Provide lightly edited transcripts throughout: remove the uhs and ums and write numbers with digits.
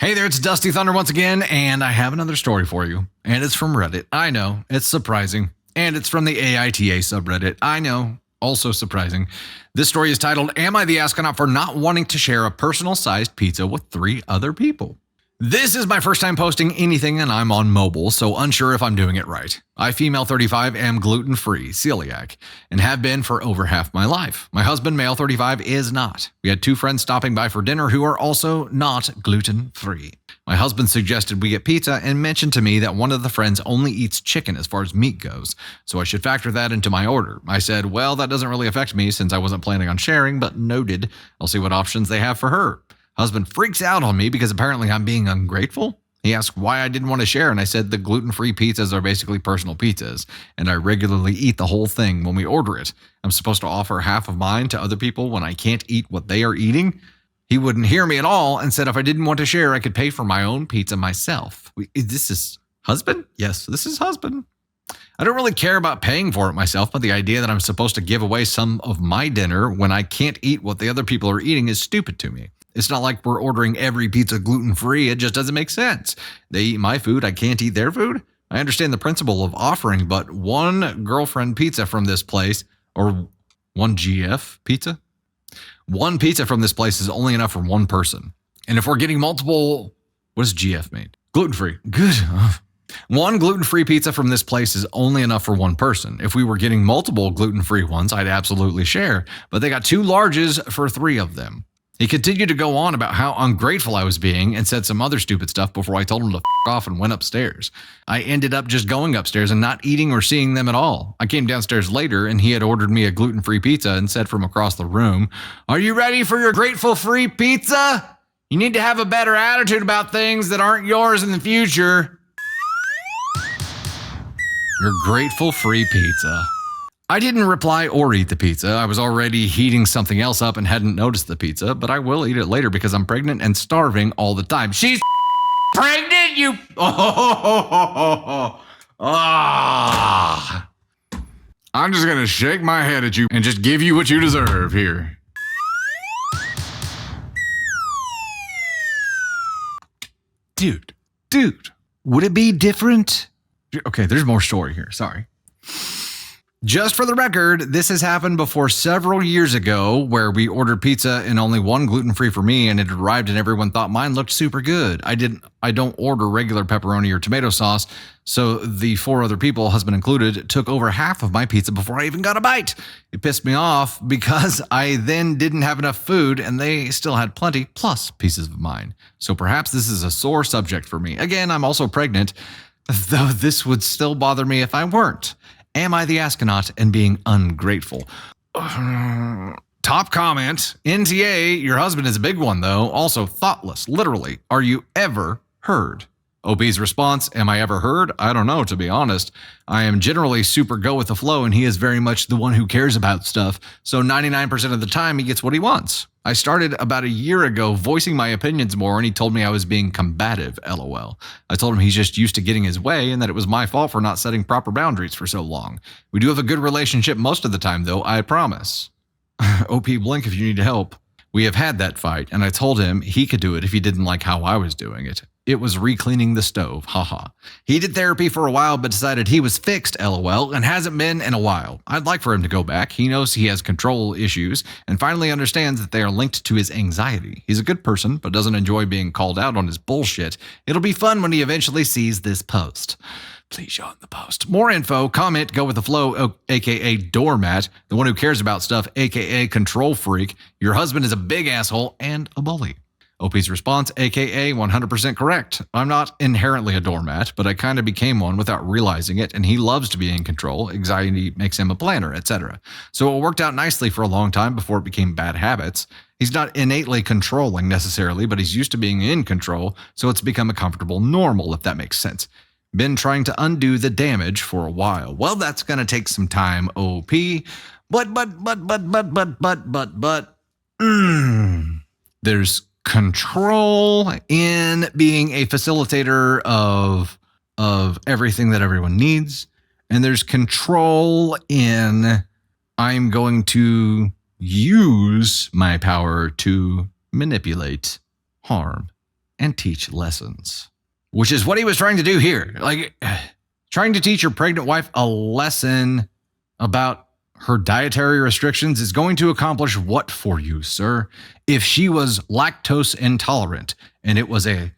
Hey there, it's Dusty Thunder once again, and I have another story for you. And it's from Reddit. I know, it's surprising. And it's from the AITA subreddit. I know, also surprising. This story is titled, Am I the Astronaut for Not Wanting to Share a Personal-Sized Pizza with 3 Other People? This is my first time posting anything, and I'm on mobile, so unsure if I'm doing it right. I, female 35, am gluten-free, celiac, and have been for over half my life. My husband, male 35, is not. We had 2 friends stopping by for dinner who are also not gluten-free. My husband suggested we get pizza and mentioned to me that one of the friends only eats chicken as far as meat goes, so I should factor that into my order. I said, well, that doesn't really affect me since I wasn't planning on sharing, but noted. I'll see what options they have for her. Husband freaks out on me because apparently I'm being ungrateful. He asked why I didn't want to share, and I said the gluten-free pizzas are basically personal pizzas, and I regularly eat the whole thing when we order it. I'm supposed to offer half of mine to other people when I can't eat what they are eating? He wouldn't hear me at all and said if I didn't want to share, I could pay for my own pizza myself. This is husband? Yes, this is husband. I don't really care about paying for it myself, but the idea that I'm supposed to give away some of my dinner when I can't eat what the other people are eating is stupid to me. It's not like we're ordering every pizza gluten-free. It just doesn't make sense. They eat my food. I can't eat their food. I understand the principle of offering, but one girlfriend pizza from this place, or one GF pizza? One pizza from this place is only enough for one person. And if we're getting multiple, what does GF mean? Gluten-free. Good. One gluten-free pizza from this place is only enough for one person. If we were getting multiple gluten-free ones, I'd absolutely share. But they got 2 larges for 3 of them. He continued to go on about how ungrateful I was being and said some other stupid stuff before I told him to f*** off and went upstairs. I ended up just going upstairs and not eating or seeing them at all. I came downstairs later and he had ordered me a gluten-free pizza and said from across the room, "Are you ready for your grateful-free pizza? You need to have a better attitude about things that aren't yours in the future." Your grateful-free pizza. I didn't reply or eat the pizza. I was already heating something else up and hadn't noticed the pizza, but I will eat it later because I'm pregnant and starving all the time. She's pregnant, you... Ah. I'm just going to shake my head at you and just give you what you deserve here. Dude, would it be different? Okay, there's more story here. Sorry. Just for the record, this has happened before several years ago where we ordered pizza and only one gluten-free for me and it arrived and everyone thought mine looked super good. I don't order regular pepperoni or tomato sauce, so the 4 other people, husband included, took over half of my pizza before I even got a bite. It pissed me off because I then didn't have enough food and they still had plenty plus pieces of mine. So perhaps this is a sore subject for me. Again, I'm also pregnant, though this would still bother me if I weren't. Am I the astronaut and being ungrateful? Top comment. NTA, your husband is a big one, though. Also thoughtless, literally. Are you ever heard? OP's response, am I ever heard? I don't know, to be honest. I am generally super go with the flow, and he is very much the one who cares about stuff. So 99% of the time, he gets what he wants. I started about a year ago voicing my opinions more, and he told me I was being combative, LOL. I told him he's just used to getting his way and that it was my fault for not setting proper boundaries for so long. We do have a good relationship most of the time, though, I promise. OP, blink if you need help. We have had that fight, and I told him he could do it if he didn't like how I was doing it. It was re-cleaning the stove, haha. He did therapy for a while but decided he was fixed, LOL, and hasn't been in a while. I'd like for him to go back. He knows he has control issues and finally understands that they are linked to his anxiety. He's a good person but doesn't enjoy being called out on his bullshit. It'll be fun when he eventually sees this post. Please show him the post. More info, comment, go with the flow, aka doormat, the one who cares about stuff, aka control freak. Your husband is a big asshole and a bully. OP's response, aka 100% correct. I'm not inherently a doormat, but I kind of became one without realizing it, and he loves to be in control. Anxiety makes him a planner, etc. So it worked out nicely for a long time before it became bad habits. He's not innately controlling necessarily, but he's used to being in control, so it's become a comfortable normal, if that makes sense. Been trying to undo the damage for a while. Well, that's going to take some time, OP. There's control in being a facilitator of everything that everyone needs. And there's control in I'm going to use my power to manipulate, harm, and teach lessons, which is what he was trying to do here. Like, trying to teach your pregnant wife a lesson about her dietary restrictions is going to accomplish what for you, sir? If she was lactose intolerant and it was a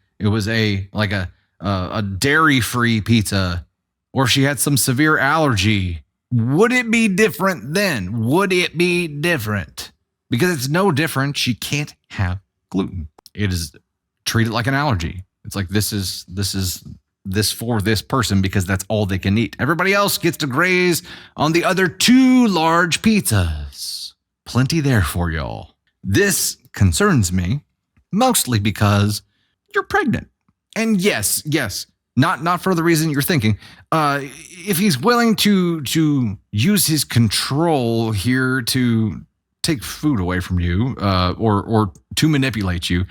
dairy-free pizza, or if she had some severe allergy, would it be different then? Would it be different? Because it's no different. She can't have gluten. It is treated like an allergy. It's like this for this person because that's all they can eat. Everybody else gets to graze on the other 2 large pizzas. Plenty there for y'all. This concerns me mostly because you're pregnant. And yes, not for the reason you're thinking. If he's willing to use his control here to take food away from you, or to manipulate you,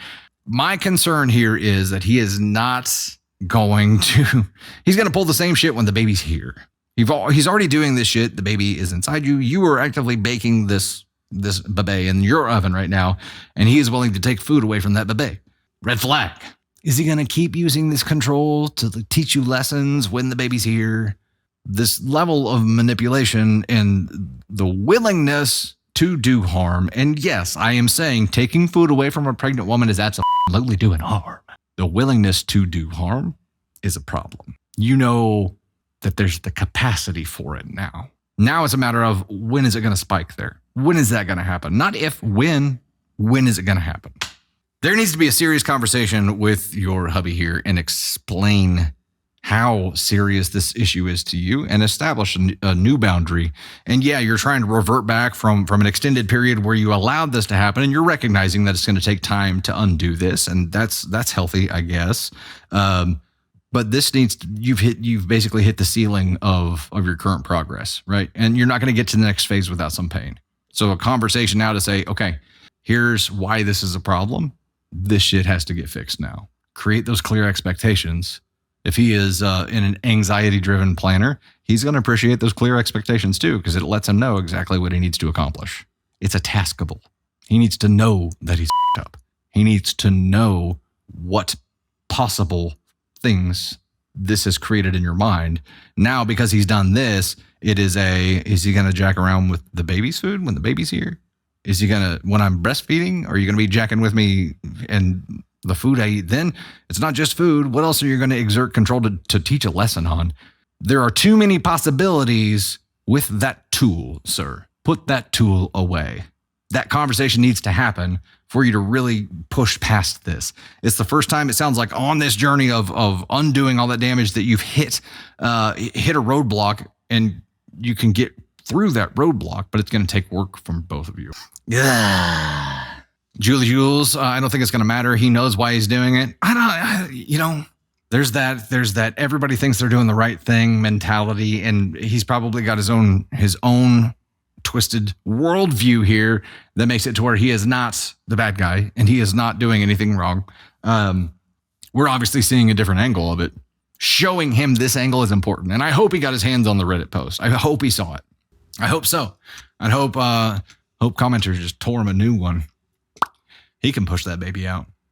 my concern here is that he is not going to. He's going to pull the same shit when the baby's here. He's already doing this shit. The baby is inside you. You are actively baking this bebe in your oven right now, and he is willing to take food away from that bebe. Red flag. Is he going to keep using this control to teach you lessons when the baby's here? This level of manipulation and the willingness to do harm. And yes, I am saying taking food away from a pregnant woman is absolutely doing harm. The willingness to do harm is a problem. You know that there's the capacity for it now. Now it's a matter of when is it going to spike there? When is that going to happen? Not if, when. When is it going to happen? There needs to be a serious conversation with your hubby here and explain how serious this issue is to you and establish a new boundary. And yeah, you're trying to revert back from an extended period where you allowed this to happen, and you're recognizing that it's going to take time to undo this, and that's healthy, I guess. But this you've basically hit the ceiling of your current progress, right? And you're not going to get to the next phase without some pain. So a conversation now to say, okay, here's why this is a problem. This shit has to get fixed now. Create those clear expectations. If he is in an anxiety-driven planner, he's going to appreciate those clear expectations too, because it lets him know exactly what he needs to accomplish. It's a taskable. He needs to know that he's up. He needs to know what possible things this has created in your mind. Now, because he's done this, is he going to jack around with the baby's food when the baby's here? Is he going to, when I'm breastfeeding, are you going to be jacking with me and the food I eat? Then it's not just food. What else are you going to exert control to teach a lesson on? There are too many possibilities with that tool, sir. Put that tool away. That conversation needs to happen for you to really push past this. It's the first time it sounds like on this journey of undoing all that damage that you've hit a roadblock, and you can get through that roadblock, but it's going to take work from both of you. Yeah. Jules, I don't think it's going to matter. He knows why he's doing it. There's that everybody thinks they're doing the right thing mentality, and he's probably got his own twisted worldview here that makes it to where he is not the bad guy and he is not doing anything wrong. We're obviously seeing a different angle of it. Showing him this angle is important, and I hope he got his hands on the Reddit post. I hope he saw it. I hope so. I hope commenters just tore him a new one. He can push that baby out.